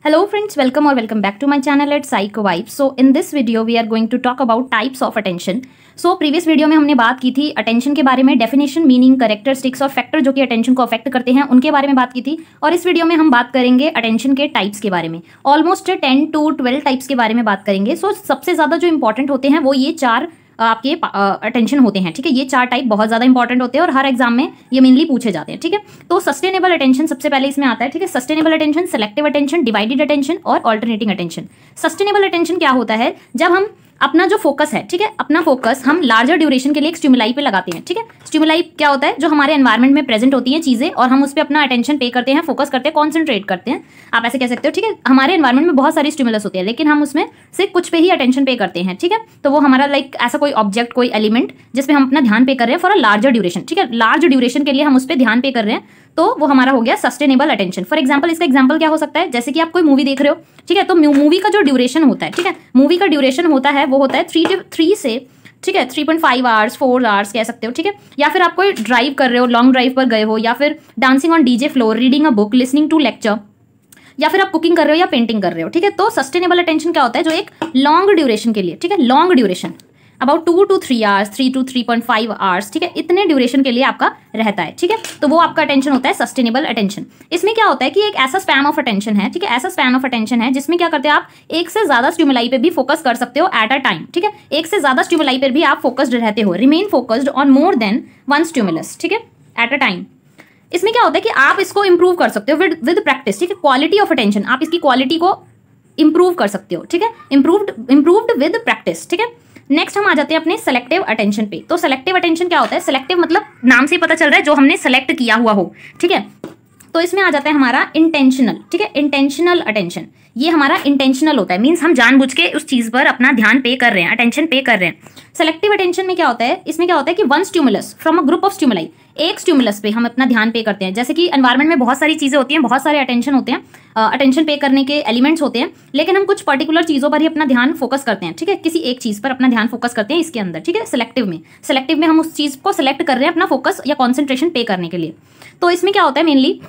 Hello friends, welcome or welcome back to my channel at Psycho Vibes. So in this video we are going to talk about types of attention. So previous video में हमने बात की थी attention के बारे में, definition, meaning, characteristics और factor जो कि अटेंशन को अफेक्ट करते हैं उनके बारे में बात की थी। और इस वीडियो में हम बात करेंगे अटेंशन के टाइप्स के बारे में। ऑलमोस्ट 10 to 12 टाइप्स के बारे में बात करेंगे। सो सबसे ज़्यादा जो इंपॉर्टेंट होते हैं वो ये चार आपके अटेंशन होते हैं, ठीक है। ये चार टाइप बहुत ज़्यादा इंपॉर्टेंट होते हैं और हर एग्जाम में ये मेनली पूछे जाते हैं, ठीक है। तो सस्टेनेबल अटेंशन सबसे पहले इसमें आता है, ठीक है। Sustainable attention, selective attention, divided attention और ऑल्टरनेटिंग अटेंशन। सस्टेनेबल अटेंशन क्या होता है? जब हम अपना जो फोकस है, ठीक है, अपना फोकस हम लार्जर ड्यूरेशन के लिए एक स्टिमुलाई पे लगाते हैं, ठीक है। स्टिमुलाई क्या होता है? जो हमारे एनवायरनमेंट में प्रेजेंट होती हैं चीज़ें और हम उस पर अपना अटेंशन पे करते हैं, फोकस करते हैं, कॉन्सेंट्रेट करते हैं, आप ऐसे कह सकते हो, ठीक है। हमारे एनवायरनमेंट में बहुत सारी स्टिमुलस होती है लेकिन हम उसमें से कुछ पे ही अटेंशन पे करते हैं, ठीक है। तो वो हमारा लाइक ऐसा कोई ऑब्जेक्ट, कोई एलिमेंट जिसपे हम अपना ध्यान पे कर रहे हैं फॉर अ लार्जर ड्यूरेशन, ठीक है। लार्ज ड्यूरेशन के लिए हम उस पर ध्यान पे कर रहे हैं तो वो हमारा हो गया सस्टेनेबल अटेंशन। फॉर एग्जांपल, इसका एग्जांपल क्या हो सकता है? जैसे कि आप कोई मूवी देख रहे हो, ठीक है, तो मूवी का जो ड्यूरेशन होता है, ठीक है, मूवी का ड्यूरेशन होता है वो होता है 3 से, ठीक है, 3.5 आवर्स, 4 आवर्स कह सकते हो, ठीक है। या फिर आप कोई ड्राइव कर रहे हो, लॉन्ग ड्राइव पर गए हो, या फिर dancing on DJ floor, reading a book, listening to lecture, या फिर आप कुकिंग कर रहे हो या पेंटिंग कर रहे हो, ठीक है। तो सस्टेनेबल अटेंशन क्या होता है? जो एक लॉन्ग ड्यूरेशन के लिए, ठीक है, long duration about 2 to 3 hours, 3 to 3.5 hours, ठीक है, इतने ड्यूरेशन के लिए आपका रहता है, ठीक है। तो वो आपका अटेंशन होता है सस्टेनेबल अटेंशन। इसमें क्या होता है कि एक ऐसा स्पैन ऑफ अटेंशन है, ठीक है, ऐसा स्पैन ऑफ अटेंशन है जिसमें क्या करते हैं आप एक से ज्यादा स्टिमुलाई पे भी फोकस कर सकते हो एट अ टाइम, ठीक है। एक से ज्यादा स्टिमुलाई पर भी आप फोकस्ड रहते हो, remain focused on more than one stimulus, ठीक है, एट अ टाइम। इसमें क्या होता है कि आप इसको इंप्रूव कर सकते हो विद प्रैक्टिस, ठीक है। क्वालिटी ऑफ अटेंशन, आप इसकी क्वालिटी को इंप्रूव कर सकते हो, ठीक है, इंप्रूव्ड विद प्रैक्टिस, ठीक है। नेक्स्ट हम आ जाते हैं अपने सेलेक्टिव अटेंशन पे। तो सेलेक्टिव अटेंशन क्या होता है? सेलेक्टिव मतलब नाम से ही पता चल रहा है जो हमने सेलेक्ट किया हुआ हो, ठीक है। तो इसमें आ जाता है हमारा इंटेंशनल, ठीक है, इंटेंशनल अटेंशन। ये हमारा इंटेंशनल होता है, मीन्स हम जानबूझ के उस चीज पर अपना ध्यान पे कर रहे हैं, अटेंशन पे कर रहे हैं। सेलेक्टिव अटेंशन में क्या होता है? इसमें क्या होता है कि one stimulus from a group of stimuli, एक स्टिमुलस पे हम अपना ध्यान पे करते हैं। जैसे कि एनवायरनमेंट में बहुत सारी चीजें होती हैं, बहुत सारे अटेंशन होते हैं, अटेंशन पे करने के एलिमेंट्स होते हैं, लेकिन हम कुछ पर्टिकुलर चीजों पर ही अपना ध्यान फोकस करते हैं, ठीक है, किसी एक चीज पर अपना ध्यान फोकस करते हैं इसके अंदर, ठीक है। सेलेक्टिव में हम उस चीज को सेलेक्ट कर रहे हैं अपना फोकस या कॉन्सेंट्रेशन पे करने के लिए। तो इसमें क्या होता है मेनली,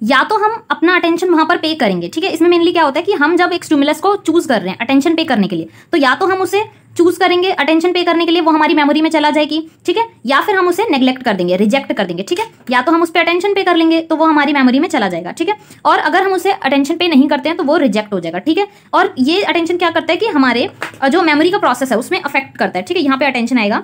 या तो हम अपना अटेंशन वहां पर पे करेंगे, ठीक है। इसमें मेनली क्या होता है कि हम जब एक स्टिमुलस को चूज कर रहे हैं अटेंशन पे करने के लिए, तो या तो हम उसे चूज करेंगे अटेंशन पे करने के लिए, वो हमारी मेमोरी में चला जाएगी, ठीक है, या फिर हम उसे नेग्लेक्ट कर देंगे, रिजेक्ट कर देंगे, ठीक है। या तो हम उस पर अटेंशन पे कर लेंगे तो वो हमारी मेमोरी में चला जाएगा, ठीक है, और अगर हम उसे अटेंशन पे नहीं करते हैं तो वो रिजेक्ट हो जाएगा, ठीक है। और ये अटेंशन क्या करता है कि हमारे जो मेमोरी का प्रोसेस है उसमें अफेक्ट करता है, ठीक है। यहाँ पे अटेंशन आएगा,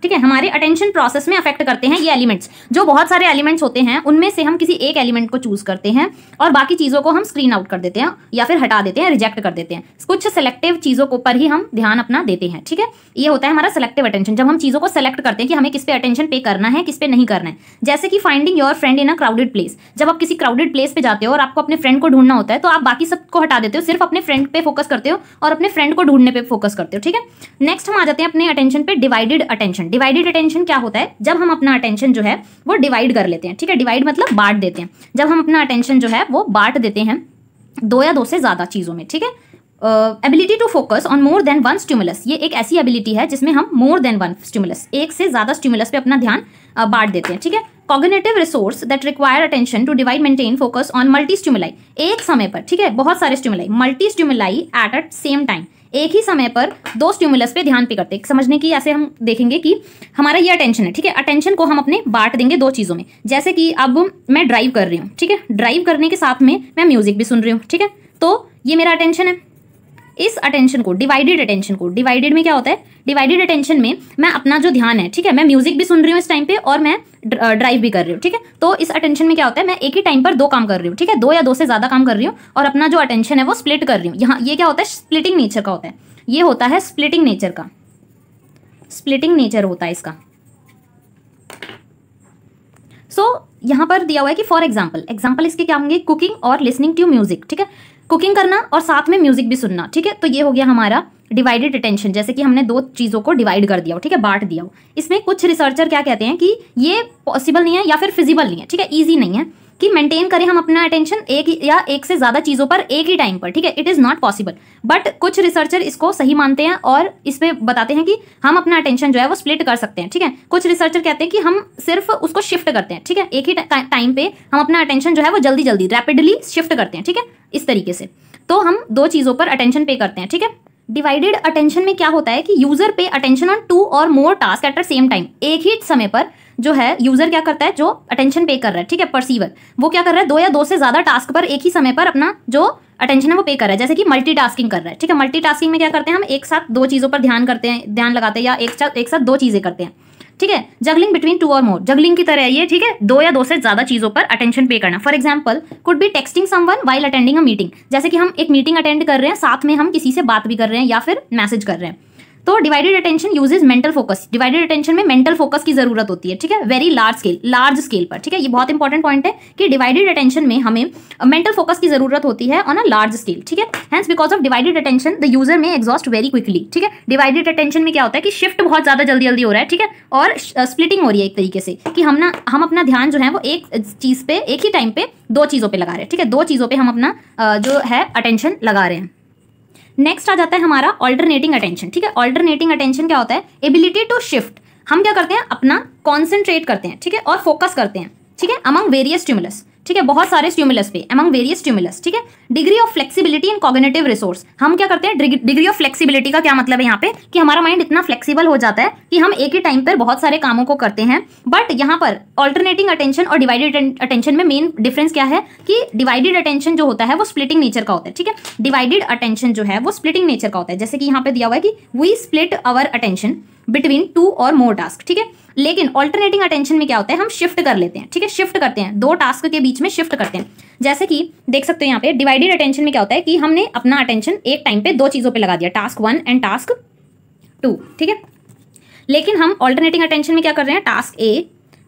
ठीक है, हमारे अटेंशन प्रोसेस में अफेक्ट करते हैं ये एलिमेंट्स। जो बहुत सारे एलिमेंट्स होते हैं उनमें से हम किसी एक एलिमेंट को चूज करते हैं और बाकी चीजों को हम स्क्रीन आउट कर देते हैं या फिर हटा देते हैं, रिजेक्ट कर देते हैं। कुछ सेलेक्टिव चीजों को पर ही हम ध्यान अपना देते हैं, ठीक है। ये होता है हमारा सेलेक्टिव अटेंशन, जब हम चीजों को सेलेक्ट करते हैं कि हमें किस पे अटेंशन पे करना है, किस पे नहीं करना है। जैसे कि finding your friend in a crowded place, जब आप किसी क्राउडेड प्लेस पे जाते हो और आपको अपने फ्रेंड को ढूंढना होता है तो आप बाकी सबको हटा देते हो, सिर्फ अपने फ्रेंड पे फोकस करते हो और अपने फ्रेंड को ढूंढने पे फोकस करते हो, ठीक है। नेक्स्ट हम आ जाते हैं अपने अटेंशन पे डिवाइडेड अटेंशन। डिवाइडेड अटेंशन क्या होता है? जब हम अपना अटेंशन जो है वो डिवाइड कर लेते हैं, ठीक है, डिवाइड मतलब बांट देते हैं। जब हम अपना अटेंशन जो है वो बांट देते हैं दो या दो से ज्यादा चीजों में, ठीक है। Ability to focus on more than one stimulus, ये एक ऐसी एबिलिटी है जिसमें हम मोर देन वन स्टिमुलस, एक से ज्यादा स्टिमुलस पे अपना ध्यान बांट देते हैं, ठीक है। Cognitive resource that require attention to divide maintain focus on multi stimuli, एक समय पर, ठीक है, बहुत सारे stimuli, multi stimuli at a same time, एक ही समय पर दो स्टिमुलस पे ध्यान पे करते हैं। समझने की ऐसे हम देखेंगे कि हमारा ये अटेंशन है, ठीक है, अटेंशन को हम अपने बांट देंगे दो चीजों में। जैसे कि अब मैं ड्राइव कर रही हूँ, ठीक है, ड्राइव करने के साथ में मैं म्यूजिक भी सुन रही हूँ, ठीक है, तो ये मेरा अटेंशन है। इस अटेंशन को, डिवाइडेड अटेंशन को, डिवाइडेड में क्या होता है? डिवाइडेड अटेंशन में मैं अपना जो ध्यान है, ठीक है, मैं म्यूजिक भी सुन रही हूँ इस टाइम पे और मैं ड्राइव भी कर रही हूँ, ठीक है। तो इस अटेंशन में क्या होता है? मैं एक ही टाइम पर दो काम कर रही हूँ, ठीक है, दो या दो से ज्यादा काम कर रही हूँ और अपना जो अटेंशन है वो स्प्लिट कर रही हूँ। यहाँ ये क्या होता है? स्प्लिटिंग नेचर का होता है, ये होता है स्प्लिटिंग नेचर का, स्प्लिटिंग नेचर होता है इसका। यहाँ पर दिया हुआ है कि फॉर एग्जाम्पल इसके क्या होंगे? कुकिंग और लिसनिंग टू म्यूजिक, ठीक है, कुकिंग करना और साथ में म्यूजिक भी सुनना, ठीक है। तो ये हो गया हमारा डिवाइडेड अटेंशन, जैसे कि हमने दो चीजों को डिवाइड कर दिया हो, ठीक है, बांट दिया हो। इसमें कुछ रिसर्चर क्या कहते हैं कि ये पॉसिबल नहीं है या फिर फिजिबल नहीं है, ठीक है, ईजी नहीं है कि मेंटेन करें हम अपना अटेंशन एक या एक से ज्यादा चीजों पर एक ही टाइम पर, ठीक है, it is not possible. But कुछ रिसर्चर इसको सही मानते हैं और इसमें बताते हैं कि हम अपना अटेंशन जो है वो स्प्लिट कर सकते हैं, ठीक है। कुछ रिसर्चर कहते हैं कि हम सिर्फ उसको शिफ्ट करते हैं, ठीक है, एक ही टाइम पे हम अपना अटेंशन जो है वो जल्दी जल्दी रैपिडली शिफ्ट करते हैं, ठीक है, इस तरीके से। तो हम दो चीजों पर अटेंशन पे करते हैं, ठीक है। डिवाइडेड अटेंशन में क्या होता है कि यूजर पे अटेंशन ऑन 2 और more task at the same time. एक ही समय पर जो है यूजर क्या करता है, जो अटेंशन पे कर रहा है, ठीक है, परसीवर, वो क्या कर रहा है, 2 या 2 से ज्यादा टास्क पर एक ही समय पर अपना जो अटेंशन है वो पे कर रहा है, जैसे कि मल्टीटास्किंग कर रहा है, ठीक है। मल्टीटास्किंग में क्या करते हैं, हम एक साथ दो चीजों पर ध्यान लगाते हैं या एक साथ दो चीजें करते हैं, ठीक है। जगलिंग बिटवीन 2 और मोर, जगलिंग की तरह है ये, ठीक है, 2 या 2 से ज्यादा चीजों पर अटेंशन पे करना। For example could be texting someone while attending a meeting, जैसे कि हम एक मीटिंग अटेंड कर रहे हैं, साथ में हम किसी से बात भी कर रहे हैं या फिर मैसेज कर रहे हैं। तो divided attention uses mental focus. Divided attention में मेंटल फोकस की जरूरत होती है, ठीक है, वेरी लार्ज स्केल पर, ठीक है। ये बहुत इंपॉर्टेंट पॉइंट है कि डिवाइडेड अटेंशन में हमें मेंटल फोकस की जरूरत होती है ऑन अ लार्ज स्केल, ठीक है। Hence because of divided attention the user में एग्जॉस्ट वेरी क्विकली, ठीक है। डिवाइडेड अटेंशन में क्या होता है कि शिफ्ट बहुत ज्यादा जल्दी जल्दी हो रहा है, ठीक है, और स्प्लिटिंग हो रही है एक तरीके से कि हम अपना ध्यान जो है वो एक चीज पे एक ही टाइम पे दो चीजों पे लगा रहे हैं, ठीक है, दो चीजों पे हम अपना जो है अटेंशन लगा रहे हैं। नेक्स्ट आ जाता है हमारा ऑल्टरनेटिंग अटेंशन, ठीक है। ऑल्टरनेटिंग अटेंशन क्या होता है, एबिलिटी टू शिफ्ट। हम क्या करते हैं, अपना कॉन्सेंट्रेट करते हैं, ठीक है, और फोकस करते हैं, ठीक है, अमंग वेरियस स्टिमुलस, ठीक है, बहुत सारे स्टिमुलस पे, अमंग वेरियस स्टिमुलस, ठीक है। Degree of flexibility and cognitive resource, हम क्या करते हैं, डिग्री ऑफ फ्लेक्सिबिलिटी का क्या मतलब है यहाँ पे कि हमारा माइंड इतना फ्लेक्सिबल हो जाता है कि हम एक ही टाइम पर बहुत सारे कामों को करते हैं। बट यहाँ पर ऑल्टरनेटिंग अटेंशन और डिवाइडेड अटेंशन में मेन डिफरेंस क्या है कि डिवाइडेड अटेंशन जो होता है वो स्प्लिटिंग नेचर का होता है, ठीक है। डिवाइडेड अटेंशन जो है वो स्प्लिटिंग नेचर का होता है, जैसे कि यहाँ पे दिया हुआ है कि we split our attention between 2 और मोर टास्क, ठीक है। लेकिन ऑल्टरनेटिंग अटेंशन में क्या होता है, हम शिफ्ट कर लेते हैं, ठीक है, शिफ्ट करते हैं, दो टास्क के बीच में शिफ्ट करते हैं। जैसे कि देख सकते हो यहाँ पे डिवाइडेड अटेंशन में क्या होता है कि हमने अपना अटेंशन एक टाइम पे दो चीजों पे लगा दिया, टास्क 1 एंड टास्क 2, ठीक है। लेकिन हम ऑल्टरनेटिंग अटेंशन में क्या कर रहे हैं, task A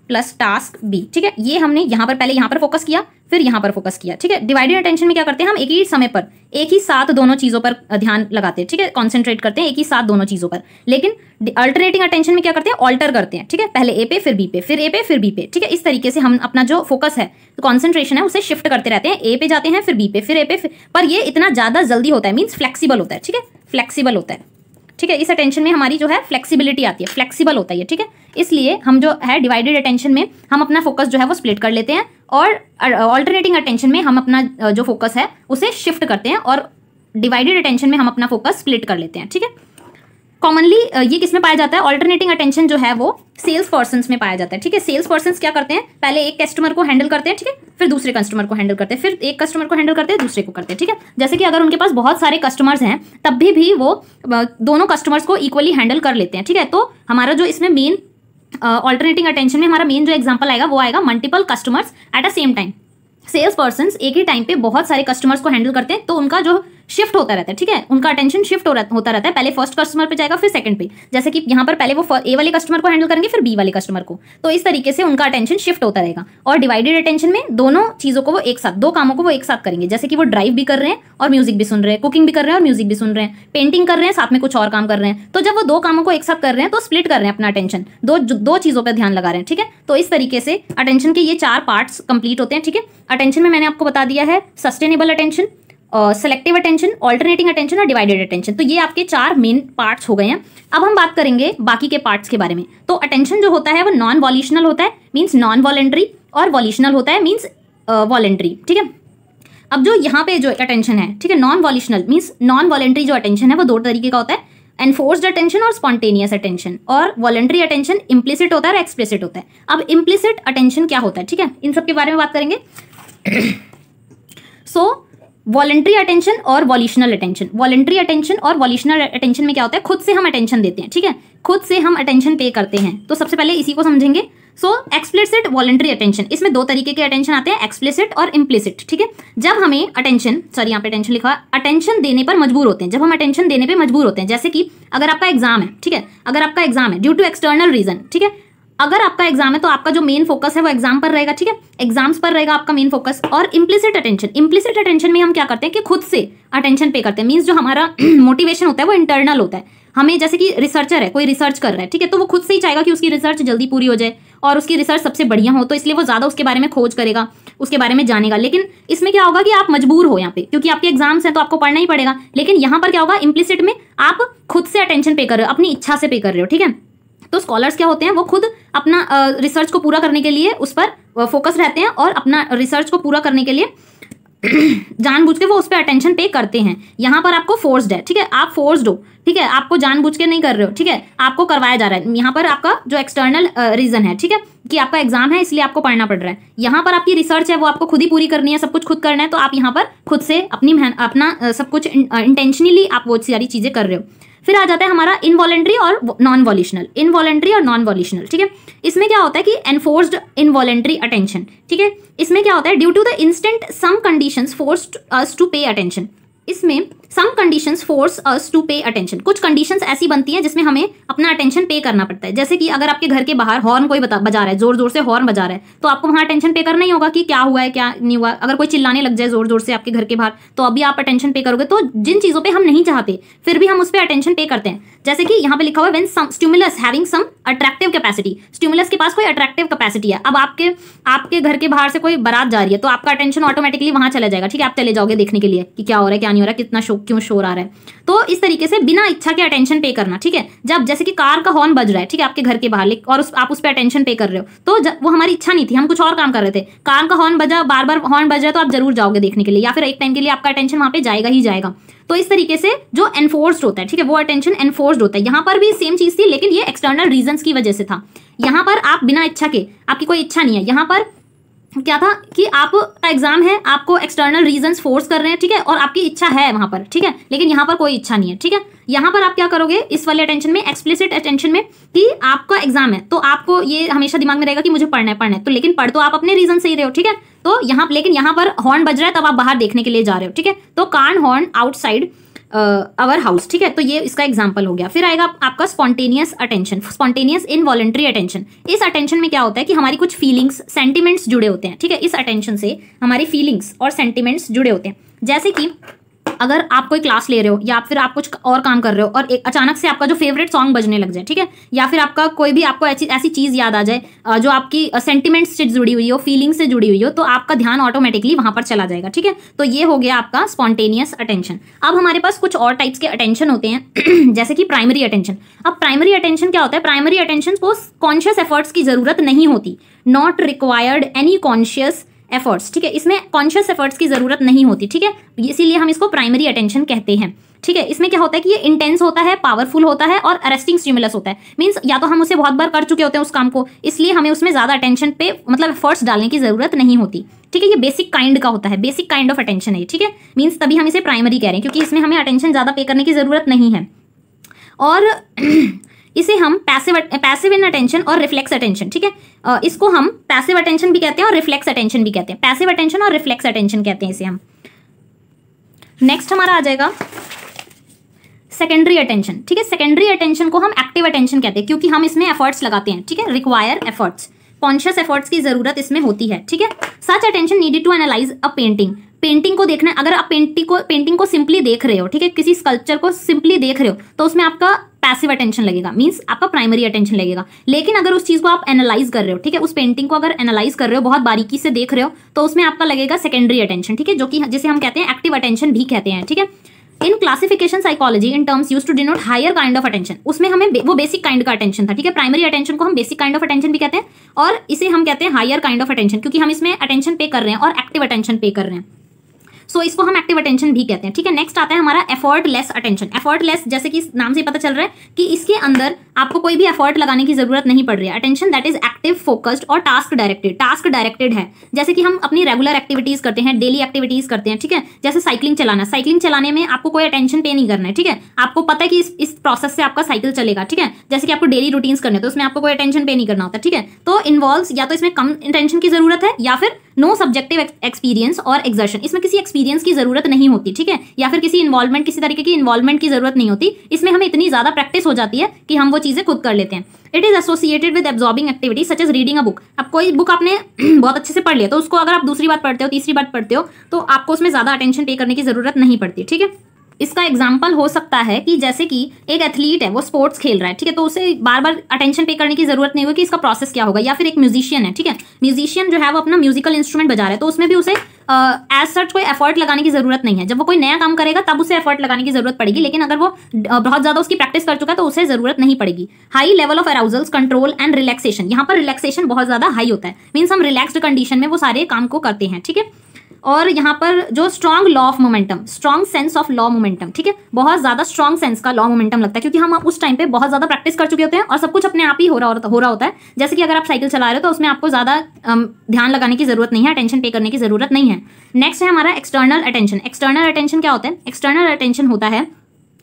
plus task B, ठीक है, ये हमने यहाँ पर पहले यहाँ पर फोकस किया फिर यहाँ पर फोकस किया, ठीक है। डिवाइडेड अटेंशन में क्या करते हैं, हम एक ही समय पर एक ही साथ दोनों चीजों पर ध्यान लगाते हैं, ठीक है, कॉन्सेंट्रेट करते हैं एक ही साथ दोनों चीजों पर। लेकिन अल्टरनेटिंग अटेंशन में क्या करते हैं, ऑल्टर करते हैं, ठीक है, पहले A पे फिर B पे फिर A पे फिर B पे, ठीक है। इस तरीके से हम अपना जो फोकस है, कॉन्सेंट्रेशन है, उसे शिफ्ट करते रहते हैं, A पे जाते हैं फिर B पे फिर A पे पर ये इतना ज्यादा जल्दी होता है, मीन्स फ्लेक्सिबल होता है, ठीक है, फ्लेक्सिबल होता है, ठीक है। इस अटेंशन में हमारी जो है फ्लेक्सिबिलिटी आती है, फ्लेक्सिबल होता है, ठीक है। इसलिए हम जो है डिवाइडेड अटेंशन में हम अपना फोकस जो है वो स्प्लिट कर लेते हैं और ऑल्टरनेटिंग अटेंशन में हम अपना जो फोकस है उसे शिफ्ट करते हैं और डिवाइडेड अटेंशन में हम अपना फोकस स्प्लिट कर लेते हैं, ठीक है। कॉमनली ये किसमें पाया जाता है, ऑल्टरनेटिंग अटेंशन जो है वो सेल्स पर्सन्स में पाया जाता है, ठीक है। सेल्स पर्सन्स क्या करते हैं, पहले एक कस्टमर को हैंडल करते हैं, ठीक है, फिर दूसरे कस्टमर को हैंडल करते हैं, फिर एक कस्टमर को हैंडल करते हैं, दूसरे को करते हैं, ठीक है। जैसे कि अगर उनके पास बहुत सारे कस्टमर्स हैं तब भी वो दोनों कस्टमर्स को इक्वली हैंडल कर लेते हैं, ठीक है। तो हमारा जो इसमें मेन ऑल्टरनेटिंग अटेंशन में हमारा मेन जो एग्जाम्पल आएगा वो आएगा multiple customers at a same time. Sales persons एक ही टाइम पे बहुत सारे कस्टमर्स को हैंडल करते हैं तो उनका जो शिफ्ट होता रहता है, ठीक है, उनका अटेंशन शिफ्ट होता रहता है, पहले फर्स्ट कस्टमर पे जाएगा फिर सेकंड पे, जैसे कि यहाँ पर पहले वो A वाले कस्टमर को हैंडल करेंगे फिर B वाले कस्टमर को, तो इस तरीके से उनका अटेंशन शिफ्ट होता रहेगा। और डिवाइडेड अटेंशन में दोनों चीजों को वो एक साथ, दो कामों को वो एक साथ करेंगे, जैसे कि वो ड्राइव भी कर रहे हैं और म्यूजिक भी सुन रहे हैं, कुकिंग भी कर रहे हैं और म्यूजिक भी सुन रहे हैं, पेंटिंग कर रहे हैं साथ में कुछ और काम कर रहे हैं। तो जब वो दो कामों को एक साथ कर रहे हैं तो स्प्लिट कर रहे हैं अपना अटेंशन, दो चीजों पर ध्यान लगा रहे हैं, ठीक है। तो इस तरीके से अटेंशन के ये 4 पार्ट्स कंप्लीट होते हैं, ठीक है। अटेंशन में मैंने आपको बता दिया है sustainable attention, selective attention, alternating attention और डिवाइडेड अटेंशन। तो ये आपके 4 मेन पार्ट्स हो गए हैं। अब हम बात करेंगे बाकी के पार्ट्स के बारे में। तो अटेंशन जो होता है वो नॉन वॉल्यूशनल होता है, मीन्स नॉन वॉलेंट्री, और वॉल्यूशनल होता है, मीन्स वॉलेंट्री, ठीक है। अब जो यहाँ पे जो अटेंशन है, ठीक है, नॉन वॉल्यूशनल मीन्स नॉन वॉलेंट्री जो अटेंशन है वो 2 तरीके का होता है, एनफोर्स्ड अटेंशन और स्पॉन्टेनियस अटेंशन। और वॉलेंट्री अटेंशन इम्प्लिसिट होता है और एक्सप्लिसिट होता है। अब इम्प्लिसिट अटेंशन क्या होता है, ठीक है, इन सब के बारे में बात करेंगे। सो वॉलेंट्री अटेंशन और वॉल्यूशनल अटेंशन, वॉलेंट्री अटेंशन और वॉल्यूशनल अटेंशन में क्या होता है, खुद से हम अटेंशन देते हैं, ठीक है, खुद से हम अटेंशन पे करते हैं। तो सबसे पहले इसी को समझेंगे। सो एक्सप्लिसिट वॉलेंट्री अटेंशन, इसमें 2 तरीके के अटेंशन आते हैं, एक्सप्लिसिट और इम्प्लिसिट, ठीक है। जब हमें अटेंशन, सॉरी यहाँ पे अटेंशन लिखा है, अटेंशन देने पर मजबूर होते हैं, जब हम अटेंशन देने पर मजबूर होते हैं, जैसे कि अगर आपका एग्जाम है, ठीक है, अगर आपका एग्जाम है ड्यू टू एक्सटर्नल रीजन, ठीक है, अगर आपका एग्जाम है तो आपका जो मेन फोकस है वो एग्जाम पर रहेगा, ठीक है, एग्जाम्स पर रहेगा आपका मेन फोकस। और इम्प्लिसिट अटेंशन में हम क्या करते हैं कि खुद से अटेंशन पे करते हैं, मीन्स जो हमारा मोटिवेशन होता है वो इंटरनल होता है। हमें जैसे कि रिसर्चर है, कोई रिसर्च कर रहा है, ठीक है, तो वो खुद से ही चाहेगा कि उसकी रिसर्च जल्दी पूरी हो जाए और उसकी रिसर्च सबसे बढ़िया हो, तो इसलिए वो ज़्यादा उसके बारे में खोज करेगा, उसके बारे में जानेगा। लेकिन इसमें क्या होगा कि आप मजबूर हो यहाँ पे, क्योंकि आपके एग्जाम्स हैं तो आपको पढ़ना ही पड़ेगा। लेकिन यहाँ पर क्या होगा, इम्प्लिसिट में आप खुद से अटेंशन पे कर रहे हो, अपनी इच्छा से पे कर रहे हो, ठीक है। तो स्कॉलर्स क्या होते हैं, वो खुद अपना रिसर्च को पूरा करने के लिए उस पर फोकस रहते हैं और अपना रिसर्च को पूरा करने के लिए जानबूझ के वो उस पर अटेंशन पे करते हैं। यहाँ पर आपको फोर्स्ड है, ठीक है, आप फोर्स्ड हो, ठीक है, आपको जानबूझ के नहीं कर रहे हो, ठीक है, आपको करवाया जा रहा है। यहाँ पर आपका जो एक्सटर्नल रीजन है, ठीक है, कि आपका एग्जाम है इसलिए आपको पढ़ना पड़ रहा है। यहाँ पर आपकी रिसर्च है वो आपको खुद ही पूरी करनी है, सब कुछ खुद करना है, तो आप यहाँ पर खुद से अपना सब कुछ इंटेंशनली आप वो सारी चीजें कर रहे हो। फिर आ जाता है हमारा इनवॉलेंट्री और नॉन वॉल्यूशनल, इनवॉलेंट्री और नॉन वॉल्यूशनल, ठीक है। इसमें क्या होता है कि एनफोर्स्ड इनवॉलेंट्री अटेंशन, ठीक है। इसमें क्या होता है, due to the instant some conditions forced us to pay attention. इसमें some conditions force us to pay attention, कुछ कंडीशंस ऐसी बनती हैं जिसमें हमें अपना अटेंशन पे करना पड़ता है। जैसे कि अगर आपके घर के बाहर हॉर्न कोई बजा रहा है, जोर जोर से हॉर्न बजा रहा है, तो आपको वहां अटेंशन पे करना ही होगा कि क्या हुआ है क्या नहीं हुआ। अगर कोई चिल्लाने लग जाए जोर जोर से आपके घर के बाहर, तो अभी आप अटेंशन पे करोगे। तो जिन चीजों पे हम नहीं चाहते फिर भी हम उस पर अटेंशन पे करते हैं, जैसे कि यहाँ पे लिखा हुआ है when stimulus having some attractive capacity, stimulus के पास कोई अट्रैक्टिव कैपेसिटी है। अब आपके घर के बाहर से कोई बारात जा रही है, तो आपका अटेंशन ऑटोमेटिकली वहां चला जाएगा, ठीक है, आप चले जाओगे देखने के लिए कि क्या हो रहा है क्या नहीं हो रहा है, कितना क्यों शोर आ रहा है। तो इस तरीके से बिना इच्छा के अटेंशन पे करना, ठीक है। जब जैसे कि कार का हॉर्न बज रहा है, ठीक है, आपके घर के बाहर, और आप उस पर अटेंशन पे कर रहे हो, तो वो हमारी इच्छा नहीं थी, हम कुछ और काम कर रहे थे, कार का हॉर्न बजा, बार बार हॉर्न बज रहा है, तो आप जरूर जाओगे देखने के लिए, या फिर एक टाइम के लिए आपका अटेंशन वहां पे जाएगा ही जाएगा। तो इस तरीके से जो एनफोर्स्ड होता है, ठीक है, वो अटेंशन एनफोर्स्ड होता है। यहाँ पर भी सेम चीज थी, लेकिन ये एक्सटर्नल रीजंस की वजह से था। यहाँ पर आप बिना इच्छा के, आपकी कोई इच्छा नहीं है, यहाँ पर क्या था कि आपका एग्जाम है, आपको एक्सटर्नल रीजंस फोर्स कर रहे हैं, ठीक है, और आपकी इच्छा है वहां पर, ठीक है, लेकिन यहाँ पर कोई इच्छा नहीं है, ठीक है। यहाँ पर आप क्या करोगे इस वाले अटेंशन में, एक्सप्लिसिट अटेंशन में, कि आपका एग्जाम है तो आपको ये हमेशा दिमाग में रहेगा कि मुझे पढ़ना है, तो लेकिन पढ़ तो आप अपने रीजन से ही रहे हो, ठीक है। तो यहाँ लेकिन यहाँ पर हॉर्न बज रहा है, तब आप बाहर देखने के लिए जा रहे हो, ठीक है। तो कान हॉर्न आउटसाइड अवर हाउस, ठीक है, तो ये इसका एग्जांपल हो गया। फिर आएगा आपका spontaneous attention, spontaneous involuntary attention. इस अटेंशन में क्या होता है कि हमारी कुछ फीलिंग्स सेंटिमेंट्स जुड़े होते हैं, ठीक है, इस अटेंशन से हमारी फीलिंग्स और सेंटिमेंट्स जुड़े होते हैं। जैसे कि अगर आप कोई क्लास ले रहे हो या फिर आप कुछ और काम कर रहे हो और एक अचानक से आपका जो फेवरेट सॉन्ग बजने लग जाए, ठीक है, या फिर आपका कोई भी आपको ऐसी चीज याद आ जाए जो आपकी सेंटिमेंट्स से जुड़ी हुई हो, फीलिंग्स से जुड़ी हुई हो, तो आपका ध्यान ऑटोमेटिकली वहां पर चला जाएगा, ठीक है। तो ये हो गया आपका स्पॉन्टेनियस अटेंशन। अब हमारे पास कुछ और टाइप्स के अटेंशन होते हैं जैसे कि प्राइमरी अटेंशन। अब प्राइमरी अटेंशन क्या होता है, प्राइमरी अटेंशन को कॉन्शियस एफर्ट्स की जरूरत नहीं होती, not required any conscious efforts, ठीक है, इसमें कॉन्शियस एफर्ट्स की जरूरत नहीं होती, ठीक है, इसीलिए हम इसको प्राइमरी अटेंशन कहते हैं, ठीक है। इसमें क्या होता है कि ये इंटेंस होता है, पावरफुल होता है और अरेस्टिंग स्टिमुलस होता है। मींस या तो हम उसे बहुत बार कर चुके होते हैं उस काम को, इसलिए हमें उसमें ज्यादा अटेंशन पे मतलब एफर्ट्स डालने की जरूरत नहीं होती, ठीक है। ये बेसिक काइंड का होता है, बेसिक काइंड ऑफ अटेंशन है, ठीक है, मींस तभी हम इसे प्राइमरी कह रहे हैं क्योंकि इसमें हमें अटेंशन ज्यादा पे करने की जरूरत नहीं है। और इसे हम पैसिव इन अटेंशन और रिफ्लेक्स अटेंशन, ठीक है, इसको हम पैसिव अटेंशन भी कहते हैं और रिफ्लेक्स अटेंशन भी कहते हैं, पैसिव अटेंशन और रिफ्लेक्स अटेंशन कहते हैं इसे हम। नेक्स्ट हमारा आ जाएगा सेकेंडरी अटेंशन, ठीक है। सेकेंडरी अटेंशन को हम एक्टिव अटेंशन कहते हैं क्योंकि हम इसमें एफर्ट्स लगाते हैं, ठीक है, रिक्वायर एफर्ट्स, कॉन्शियस एफर्ट्स की जरूरत इसमें होती है, ठीक है। Such attention needed to analyse a painting, painting को देखना है, अगर आप पेंटिंग को सिंपली देख रहे हो, ठीक है, किसी स्कल्पचर को सिंपली देख रहे हो, तो उसमें आपका पैसिव अटेंशन लगेगा, मींस आपका प्राइमरी अटेंशन लगेगा। लेकिन अगर उस चीज को आप एनालाइज कर रहे हो, ठीक है, उस पेंटिंग को अगर एनालाइज कर रहे हो, बहुत बारीकी से देख रहे हो, तो उसमें आपका लगेगा सेकेंडरी अटेंशन, ठीक है, जो कि जिसे हम कहते हैं एक्टिव अटेंशन भी कहते हैं, ठीक है। In classification psychology in terms used to denote higher kind of attention, उसमें हमें वो बेसिक काइंड का अटेंशन था, ठीक है। प्राइमरी अटेंशन को हम बेसिक काइंड ऑफ अटेंशन भी कहते हैं और इसे हम कहते हैं हायर काइंड ऑफ अटेंशन क्योंकि हम इसमें अटेंशन पे कर रहे हैं और एक्टिव अटेंशन पे कर रहे हैं, सो इसको हम एक्टिव अटेंशन भी कहते हैं, ठीक है। नेक्स्ट आता है हमारा एफर्टलेस अटेंशन। एफर्टलेस जैसे कि नाम से पता चल रहा है कि इसके अंदर आपको कोई भी एफर्ट लगाने की जरूरत नहीं पड़ रही है। Attention that is active, focused और टास्क डायरेक्टेड है। जैसे कि हम अपनी रेगुलर एक्टिविटीज करते हैं, डेली एक्टिविटीज करते हैं, ठीक है, जैसे साइकिलिंग चलाने में आपको कोई अटेंशन पे नहीं करना है, ठीक है, आपको पता है कि इस प्रोसेस से आपका साइकिल चलेगा, ठीक है। जैसे कि आपको डेली रूटीन्स करने तो उसमें आपको कोई अटेंशन पे नहीं करना होता, ठीक है। तो इन्वॉल्व्स या तो इसमें कम अटेंशन की जरूरत है या फिर नो सब्जेक्टिव एक्सपीरियंस और एक्सर्शन, इसमें किसी एक्सपीरियंस की जरूरत नहीं होती, ठीक है, या फिर किसी इन्वॉल्वमेंट, किसी तरीके की इन्वॉल्वमेंट की जरूरत नहीं होती। इसमें हमें इतनी ज्यादा प्रैक्टिस हो जाती है कि हम वो चीजें खुद कर लेते हैं। It is associated with absorbing activities such as reading a book. अब कोई बुक आपने बहुत अच्छे से पढ़ लिया तो उसको अगर आप दूसरी बार पढ़ते हो, तीसरी बार पढ़ते हो, तो आपको उसमें ज्यादा अटेंशन पे करने की जरूरत नहीं पड़ती, ठीक है। इसका एग्जाम्पल हो सकता है कि जैसे कि एक एथलीट है, वो स्पोर्ट्स खेल रहा है, ठीक है, तो उसे बार बार अटेंशन पे करने की जरूरत नहीं होगी कि इसका प्रोसेस क्या होगा। या फिर एक म्यूजिशियन है, ठीक है, म्यूजिशियन जो है वो अपना म्यूजिकल इंस्ट्रूमेंट बजा रहा है, तो उसमें भी उसे एज सच कोई एफर्ट लगाने की जरूरत नहीं है। जब वो कोई नया काम करेगा तब उसे एफर्ट लगाने की जरूरत पड़ेगी, लेकिन अगर वो बहुत ज्यादा उसकी प्रैक्टिस कर चुका है तो उसे जरूरत नहीं पड़ेगी। High level of arousals, control and relaxation, यहाँ पर रिलैक्सेशन बहुत ज्यादा हाई होता है, मीन्स हम रिलैक्स्ड कंडीशन में वो सारे काम को करते हैं, ठीक है। और यहाँ पर जो strong law of momentum, strong sense of law momentum, ठीक है, बहुत ज्यादा स्ट्रॉन्ग सेंस का लॉ मोमेंटम लगता है, क्योंकि हम उस टाइम पे बहुत ज्यादा प्रैक्टिस कर चुके होते हैं और सब कुछ अपने आप ही हो रहा होता है। जैसे कि अगर आप साइकिल चला रहे हो तो उसमें आपको ज्यादा ध्यान लगाने की जरूरत नहीं है, अटेंशन पे करने की जरूरत नहीं है। नेक्स्ट है हमारा एक्सटर्नल अटेंशन। एक्सटर्नल अटेंशन क्या होता है? एक्सटर्नल अटेंशन होता है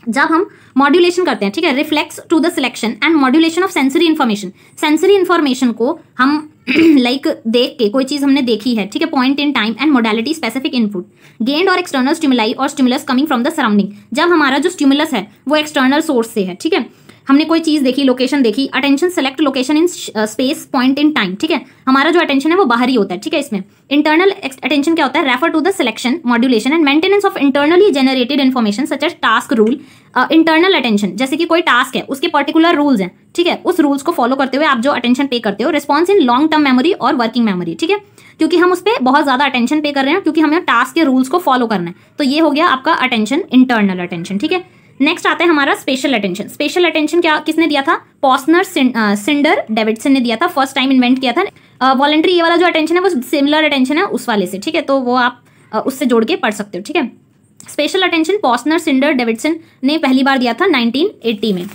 जब हम मॉड्यूलेशन करते हैं, ठीक है, reflex to the selection and modulation of sensory information. Sensory information को हम लाइक देख के, कोई चीज हमने देखी है, ठीक है, point in time and modality specific input gained और एक्सटर्नल स्टिमुलाई और stimulus coming from the surrounding. जब हमारा जो स्टिमुलस है वो एक्सटर्नल सोर्स से है, ठीक है, हमने कोई चीज देखी, लोकेशन देखी, attention select location in space point in time, ठीक है, हमारा जो अटेंशन है वो बाहरी होता है, ठीक है। इसमें इंटरनल अटेंशन क्या होता है? Refer to the selection, modulation and maintenance of internally generated information such as task rule. Internal attention, जैसे कि कोई टास्क है, उसके पर्टिकुलर रूल्स हैं, ठीक है, उस रूल्स को फॉलो करते हुए आप जो अटेंशन पे करते हो। Response in long term memory और वर्किंग मेमोरी, ठीक है, क्योंकि हम उस पर बहुत ज्यादा अटेंशन पे कर रहे हैं, क्योंकि हमें टास्क के रूल्स को फॉलो करना है। तो ये हो गया आपका अटेंशन, इंटरनल अटेंशन, ठीक है। नेक्स्ट आता है हमारा स्पेशल अटेंशन। स्पेशल अटेंशन क्या किसने दिया था? पॉस्नर सिंडर डेविडसन ने दिया था, फर्स्ट टाइम इन्वेंट किया था। वॉलंटरी ये वाला जो अटेंशन है वो सिमिलर अटेंशन है उस वाले से, ठीक है, तो वो आप उससे जोड़ के पढ़ सकते हो, ठीक है। स्पेशल अटेंशन पॉस्नर सिंडर डेविडसन ने पहली बार दिया था 1980 में।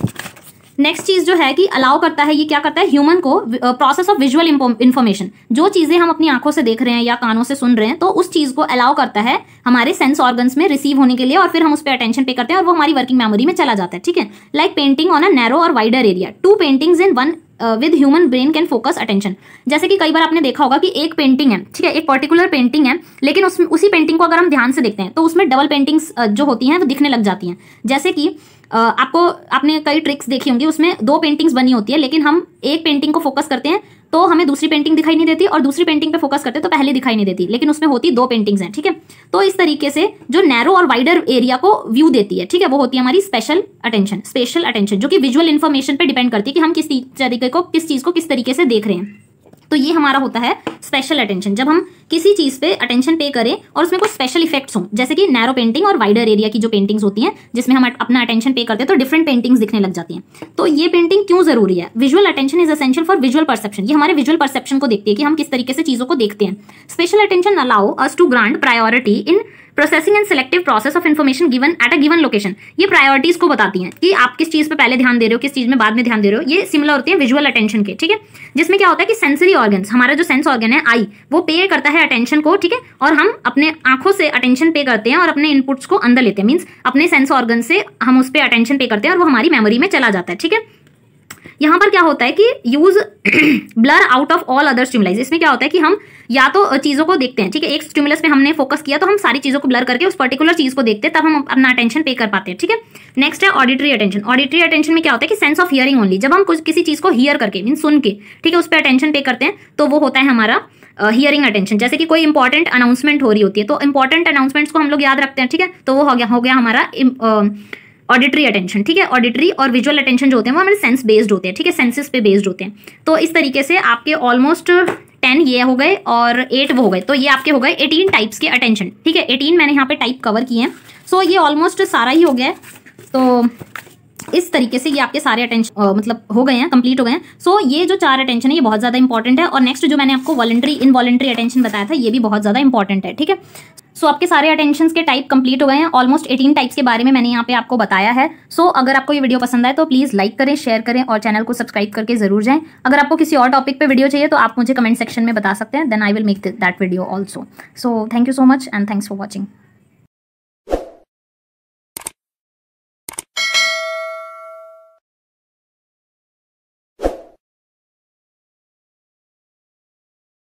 नेक्स्ट चीज जो है कि अलाउ करता है, ये क्या करता है? ह्यूमन को प्रोसेस ऑफ विजुअल इंफॉर्मेशन, जो चीजें हम अपनी आंखों से देख रहे हैं या कानों से सुन रहे हैं, तो उस चीज को अलाउ करता है हमारे सेंस ऑर्गन्स में रिसीव होने के लिए, और फिर हम उस पर अटेंशन पे करते हैं और वो हमारी वर्किंग मेमोरी में चला जाता है, ठीक है। Like painting on a narrow or wider area, 2 paintings in 1 with human brain can focus attention. जैसे कि कई बार आपने देखा होगा कि एक पेंटिंग है, ठीक है, एक पर्टिकुलर पेंटिंग है, लेकिन उसी पेंटिंग को अगर हम ध्यान से देखते हैं तो उसमें डबल पेंटिंग्स जो होती हैं वो दिखने लग जाती हैं। जैसे कि आपने कई ट्रिक्स देखी होंगी, उसमें 2 पेंटिंग्स बनी होती है, लेकिन हम एक पेंटिंग को फोकस करते हैं तो हमें दूसरी पेंटिंग दिखाई नहीं देती, और दूसरी पेंटिंग पे फोकस करते हैं तो पहले दिखाई नहीं देती, लेकिन उसमें होती 2 पेंटिंग्स हैं, ठीक है। तो इस तरीके से जो नैरो और वाइडर एरिया को व्यू देती है, ठीक है, वो होती है हमारी स्पेशल अटेंशन। स्पेशल अटेंशन जो कि विजुअल इन्फॉर्मेशन पे डिपेंड करती है कि हम किस चीज को किस तरीके से देख रहे हैं। तो ये हमारा होता है स्पेशल अटेंशन, जब हम किसी चीज पे अटेंशन पे करें और उसमें कुछ स्पेशल इफेक्ट्स हों, जैसे कि नैरो पेंटिंग और वाइडर एरिया की जो पेंटिंग्स होती हैं जिसमें हम अपना अटेंशन पे करते हैं तो डिफरेंट पेंटिंग्स दिखने लग जाती हैं। तो ये पेंटिंग क्यों जरूरी है? Visual attention is essential for visual perception. ये हमारे विजुअल परसेप्शन को देखती है कि हम किस तरीके से चीजों को देखते हैं। Special attention allow us to grant priority in processing and selective process of information given at a given location. ये प्रायोरिटीज को बताती हैं कि आप किस चीज पे पहले ध्यान दे रहे हो, किस चीज में बाद में ध्यान दे रहे हो। ये सिमिलर होती है विजुअल अटेंशन के, ठीक है, जिसमें क्या होता है कि सेंसरी ऑर्गन्स, हमारा जो सेंस ऑर्गन है आई, वो पे करता है अटेंशन को, ठीक है, और हम अपने आंखों से अटेंशन पे करते हैं और अपने इनपुट्स को अंदर लेते हैं, मीन्स अपने सेंस ऑर्गन से हम उस पर अटेंशन पे करते हैं और वो हमारी मेमोरी में चला जाता है, ठीक है। यहाँ पर क्या होता है कि use blur out of all other stimulise. इसमें क्या होता है कि हम या तो चीजों को देखते हैं, ठीक है, एक स्टिमुलस पे हमने फोकस किया तो हम सारी चीजों को ब्लर करके उस पर्टिकुलर चीज को देखते हैं, तब हम अपना अटेंशन पे कर पाते हैं, ठीक है। नेक्स्ट है ऑडिटरी अटेंशन। ऑडिटरी अटेंशन में क्या होता है कि सेंस ऑफ हियरिंग ओनली, जब हम किसी चीज को हियर करके मीन सुन के, ठीक है, उस पर अटेंशन पे करते हैं तो वो होता है हमारा हियरिंग अटेंशन। जैसे कि कोई इंपॉर्टेंट अनाउंसमेंट हो रही होती है तो इंपॉर्टेंट अनाउंसमेंट्स को हम लोग याद रखते हैं, ठीक है, तो वो हो गया हमारा ऑडिटरी अटेंशन, ठीक है। ऑडिटरी और विजुअल अटेंशन जो होते हैं वो हमारे सेंस बेस्ड होते हैं, ठीक है, सेंसेस पे बेस्ड होते हैं। तो इस तरीके से आपके ऑलमोस्ट 10 ये हो गए और 8 वो हो गए, तो ये आपके हो गए 18 टाइप्स के अटेंशन, ठीक है। 18 मैंने यहाँ पे टाइप कवर किए हैं, सो ये ऑलमोस्ट सारा ही हो गया है। तो इस तरीके से ये आपके सारे अटेंशन मतलब हो गए हैं, कंप्लीट हो गए हैं। सो ये जो 4 अटेंशन है ये बहुत ज्यादा इंपॉर्टेंट है। और नेक्स्ट जो मैंने आपको वॉलंटरी इनवॉलंटरी अटेंशन बताया था ये भी बहुत ज्यादा इंपॉर्टेंट है, ठीक है। सो आपके सारे अटेंशन के टाइप कंप्लीट हो गए हैं। ऑलमोस्ट 18 टाइप्स के बारे में मैंने यहाँ पे आपको बताया है। सो अगर आपको ये वीडियो पसंद आए तो प्लीज़ लाइक करें, शेयर करें और चैनल को सब्सक्राइब करके जरूर जाएं। अगर आपको किसी और टॉपिक पे वीडियो चाहिए तो आप मुझे कमेंट सेक्शन में बता सकते हैं, then I will make that video also. So thank you so much and thanks for watching.